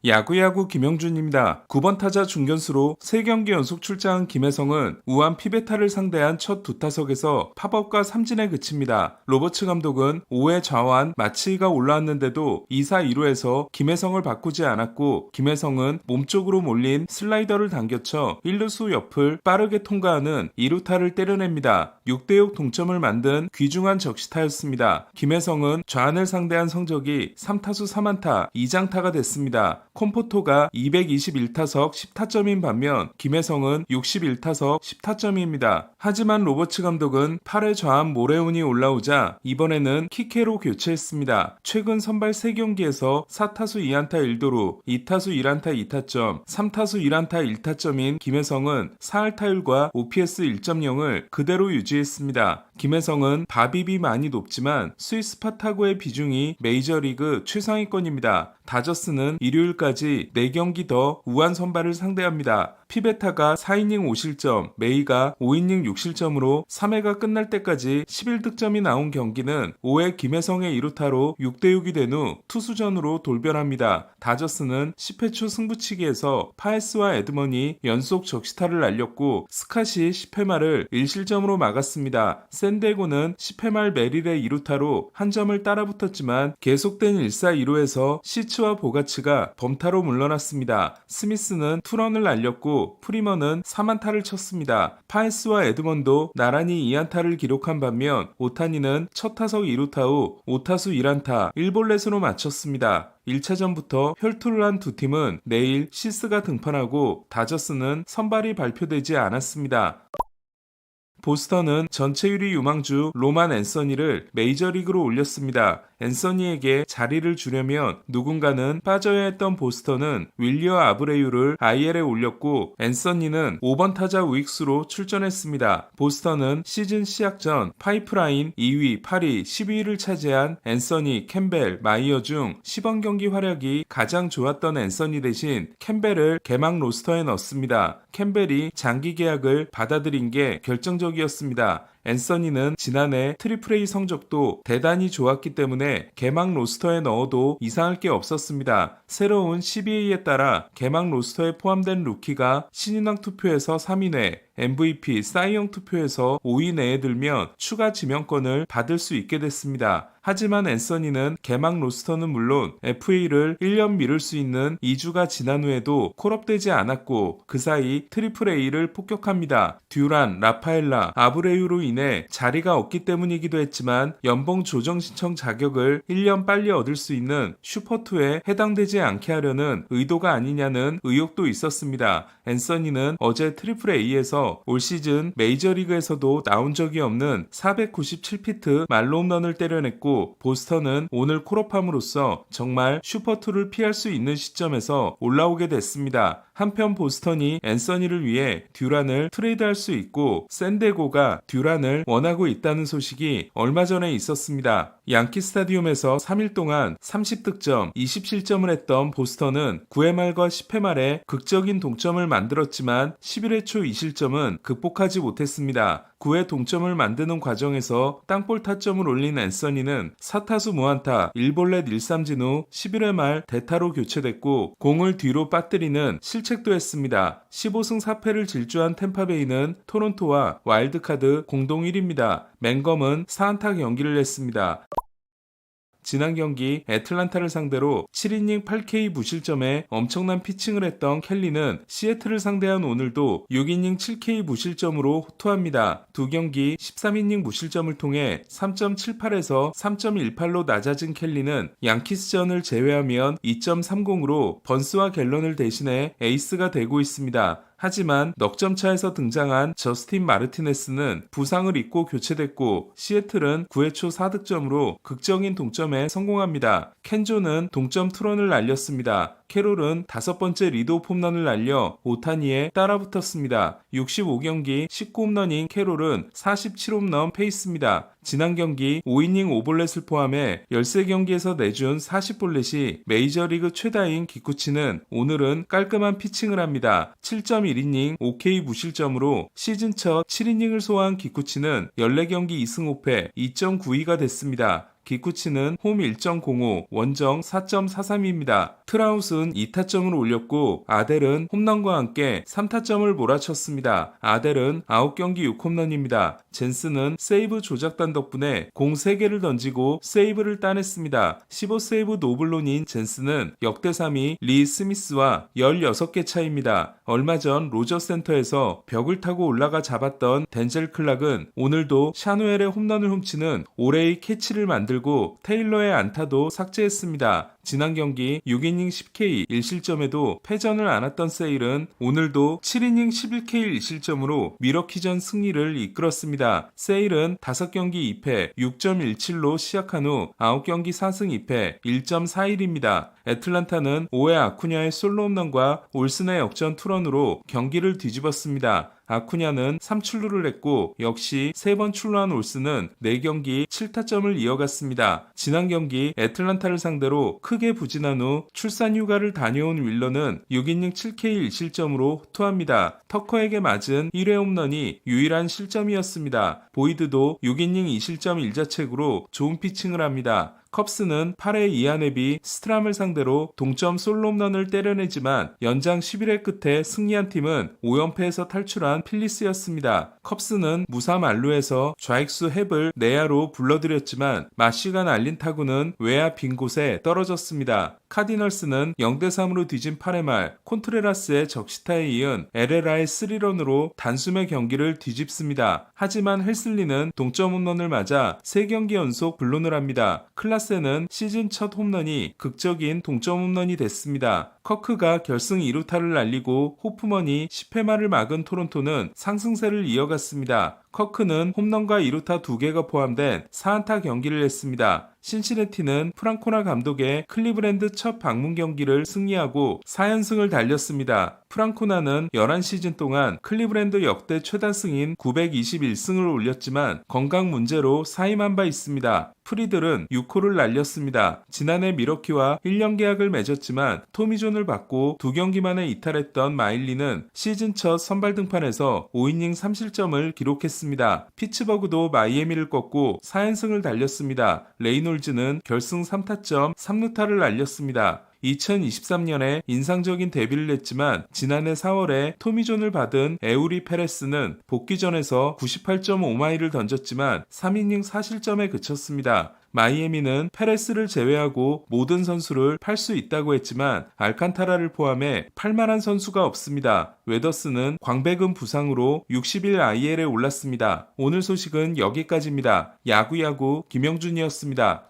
야구야구 김영준입니다. 9번 타자 중견수로 3경기 연속 출장한 김혜성은 우한 피베타를 상대한 첫 두타석에서 팝업과 삼진에 그칩니다. 로버츠 감독은 5회 좌완 마치이가 올라왔는데도 2사 2루에서 김혜성을 바꾸지 않았고, 김혜성은 몸쪽으로 몰린 슬라이더를 당겨쳐 1루수 옆을 빠르게 통과하는 2루타를 때려냅니다. 6대6 동점을 만든 귀중한 적시타였습니다. 김혜성은 좌안을 상대한 성적이 3타수 3안타 2장타가 됐습니다. 콤포토가 221타석 10타점인 반면 김혜성은 61타석 10타점입니다. 하지만 로버츠 감독은 8회 좌완 모레온이 올라오자 이번에는 키케로 교체했습니다. 최근 선발 3경기에서 4타수 2안타 1도루, 2타수 1안타 2타점, 3타수 1안타 1타점인 김혜성은 4할타율과 OPS 1.0을 그대로 유지했습니다. 김혜성은 바빕이 많이 높지만 스위스파 타구의 비중이 메이저리그 최상위권입니다. 다저스는 일요일까지 4경기 더 우한 선발을 상대합니다. 피베타가 4이닝 5실점, 메이가 5이닝 6실점으로 3회가 끝날 때까지 11득점이 나온 경기는 5회 김혜성의 2루타로 6대6이 된 후 투수전으로 돌변합니다. 다저스는 10회 초 승부치기에서 파에스와 에드먼이 연속 적시타를 날렸고, 스캇이 10회 말을 1실점으로 막았습니다. 샌디에고는 10회 말 메릴의 2루타로 한 점을 따라붙었지만 계속된 1사 2루에서 시츠와 보가츠가 범타로 물러났습니다. 스미스는 투런을 날렸고 프리먼은 3안타를 쳤습니다. 파에스와 에드먼도 나란히 2안타를 기록한 반면 오타니는 첫 타석 2루타 후 5타수 1안타 1볼넷으로 마쳤습니다. 1차전부터 혈투를 한 두 팀은 내일 시스가 등판하고 다저스는 선발이 발표되지 않았습니다. 보스턴은 전체유리 유망주 로만 앤서니를 메이저리그로 올렸습니다. 앤서니에게 자리를 주려면 누군가는 빠져야 했던 보스턴은 윌리어 아브레유를 IL에 올렸고, 앤서니는 5번 타자 우익수로 출전했습니다. 보스턴은 시즌 시작 전 파이프라인 2위, 8위, 12위를 차지한 앤서니, 캠벨, 마이어 중 시범 경기 활약이 가장 좋았던 앤서니 대신 캠벨을 개막 로스터에 넣었습니다. 캠벨이 장기 계약을 받아들인 게 결정적이었습니다. 앤서니는 지난해 트리플 A 성적도 대단히 좋았기 때문에 개막 로스터에 넣어도 이상할 게 없었습니다. 새로운 CBA에 따라 개막 로스터에 포함된 루키가 신인왕 투표에서 3위 내, MVP, 사이영 투표에서 5위 내에 들면 추가 지명권을 받을 수 있게 됐습니다. 하지만 앤서니는 개막 로스터는 물론 FA를 1년 미룰 수 있는 2주가 지난 후에도 콜업되지 않았고, 그 사이 트리플 A를 폭격합니다. 듀란, 라파엘라, 아브레유로 인해 자리가 없기 때문이기도 했지만 연봉 조정 신청 자격을 1년 빨리 얻을 수 있는 슈퍼2에 해당되지 않게 하려는 의도가 아니냐는 의혹도 있었습니다. 앤서니는 어제 트리플 A에서 올 시즌 메이저리그에서도 나온 적이 없는 497피트 말로 홈런을 때려냈고, 보스턴은 오늘 콜업함으로써 정말 슈퍼2를 피할 수 있는 시점에서 올라오게 됐습니다. 한편 보스턴이 앤서니를 위해 듀란을 트레이드할 수 있고, 샌디에고가 듀란을 원하고 있다는 소식이 얼마 전에 있었습니다. 양키 스타디움에서 3일 동안 30득점, 20실점을 했던 보스턴은 9회 말과 10회 말에 극적인 동점을 만들었지만 11회 초 2실점은 극복하지 못했습니다. 9회 동점을 만드는 과정에서 땅볼 타점을 올린 앤서니는 4타수 무안타 1볼넷 1삼진 후 11회 말 대타로 교체됐고, 공을 뒤로 빠뜨리는 실책도 했습니다. 15승 4패를 질주한 템파베이는 토론토와 와일드카드 공동 1위입니다. 맹검은 4안타 경기를 했습니다. 지난 경기 애틀란타를 상대로 7이닝 8K 무실점에 엄청난 피칭을 했던 켈리는 시애틀을 상대한 오늘도 6이닝 7K 무실점으로 호투합니다. 두 경기 13이닝 무실점을 통해 3.78에서 3.18로 낮아진 켈리는 양키스전을 제외하면 2.30으로 번스와 갤런을 대신해 에이스가 되고 있습니다. 하지만 넉점 차에서 등장한 저스틴 마르티네스는 부상을 입고 교체됐고, 시애틀은 9회 초 4득점으로 극적인 동점에 성공합니다. 켄조는 동점 투런을 날렸습니다. 캐롤은 5번째 리드오프 홈런을 날려 오타니에 따라붙었습니다. 65경기 19홈런인 캐롤은 47홈런 페이스입니다. 지난 경기 5이닝 5볼넷을 포함해 13경기에서 내준 40볼넷이 메이저리그 최다인 기쿠치는 오늘은 깔끔한 피칭을 합니다. 7.1이닝 5K 무실점으로 시즌 첫 7이닝을 소화한 기쿠치는 14경기 2승 5패 2.92가 됐습니다. 기쿠치는 홈 1.05, 원정 4.43입니다. 트라웃은 2타점을 올렸고 아델은 홈런과 함께 3타점을 몰아쳤습니다. 아델은 9경기 6홈런입니다. 젠스는 세이브 조작단 덕분에 공 3개를 던지고 세이브를 따냈습니다. 15세이브 노블론인 젠스는 역대 3위 리 스미스와 16개 차입니다. 얼마 전 로저 센터에서 벽을 타고 올라가 잡았던 덴젤 클락은 오늘도 샤누엘의 홈런을 훔치는 올해의 캐치를 만들고 테일러의 안타도 삭제했습니다. 지난 경기 6이닝 10K 1실점에도 패전을 안았던 세일은 오늘도 7이닝 11K 1실점으로 미러키전 승리를 이끌었습니다. 세일은 5경기 2패 6.17로 시작한 후 9경기 4승 2패 1.41입니다. 애틀란타는 5회 아쿠냐의 솔로 홈런과 올슨의 역전 투런으로 경기를 뒤집었습니다. 아쿠냐는 3출루를 했고 역시 3번 출루한 올슨은 4경기 7타점을 이어갔습니다. 지난 경기 애틀란타를 상대로 크게 부진한 후 출산 휴가를 다녀온 윌러는 6이닝 7K 1실점으로 투합니다. 터커에게 맞은 1회 홈런이 유일한 실점이었습니다. 보이드도 6이닝 2실점 1자책으로 좋은 피칭을 합니다. 컵스는 8회 이하네비 스트람을 상대로 동점 솔로 홈런을 때려내지만 연장 11회 끝에 승리한 팀은 5연패에서 탈출한 필리스였습니다. 컵스는 무사 만루에서 좌익수 헵을 내야로 불러들였지만 마쉬가 날린 타구는 외야 빈 곳에 떨어졌습니다. 카디널스는 0대3으로 뒤진 8회 말 콘트레라스의 적시타에 이은 에레라의 3런으로 단숨에 경기를 뒤집습니다. 하지만 헬슬리는 동점 홈런을 맞아 3경기 연속 불론을 합니다. 클라세는 시즌 첫 홈런이 극적인 동점 홈런이 됐습니다. 커크가 결승 2루타를 날리고 호프먼이 10회 말을 막은 토론토는 상승세를 이어갔습니다. 커크는 홈런과 2루타 2개가 포함된 4안타 경기를 했습니다. 신시내티는 프랑코나 감독의 클리브랜드 첫 방문 경기를 승리하고 4연승을 달렸습니다. 프랑코나는 11시즌 동안 클리브랜드 역대 최다승인 921승을 올렸지만 건강 문제로 사임한 바 있습니다. 프리들은 6호를 날렸습니다. 지난해 미러키와 1년 계약을 맺었지만 토미존을 받고 2경기 만에 이탈했던 마일리는 시즌 첫 선발 등판에서 5이닝 3실점을 기록했습니다. 피츠버그도 마이애미를 꺾고 4연승을 달렸습니다. 레이놀즈는 결승 3타점 3루타를 날렸습니다. 2023년에 인상적인 데뷔를 했지만 지난해 4월에 토미존을 받은 에우리 페레스는 복귀전에서 98.5마일을 던졌지만 3이닝 4실점에 그쳤습니다. 마이애미는 페레스를 제외하고 모든 선수를 팔 수 있다고 했지만 알칸타라를 포함해 팔만한 선수가 없습니다. 웨더스는 광배근 부상으로 60일 IL에 올랐습니다. 오늘 소식은 여기까지입니다. 야구야구 김영준이었습니다.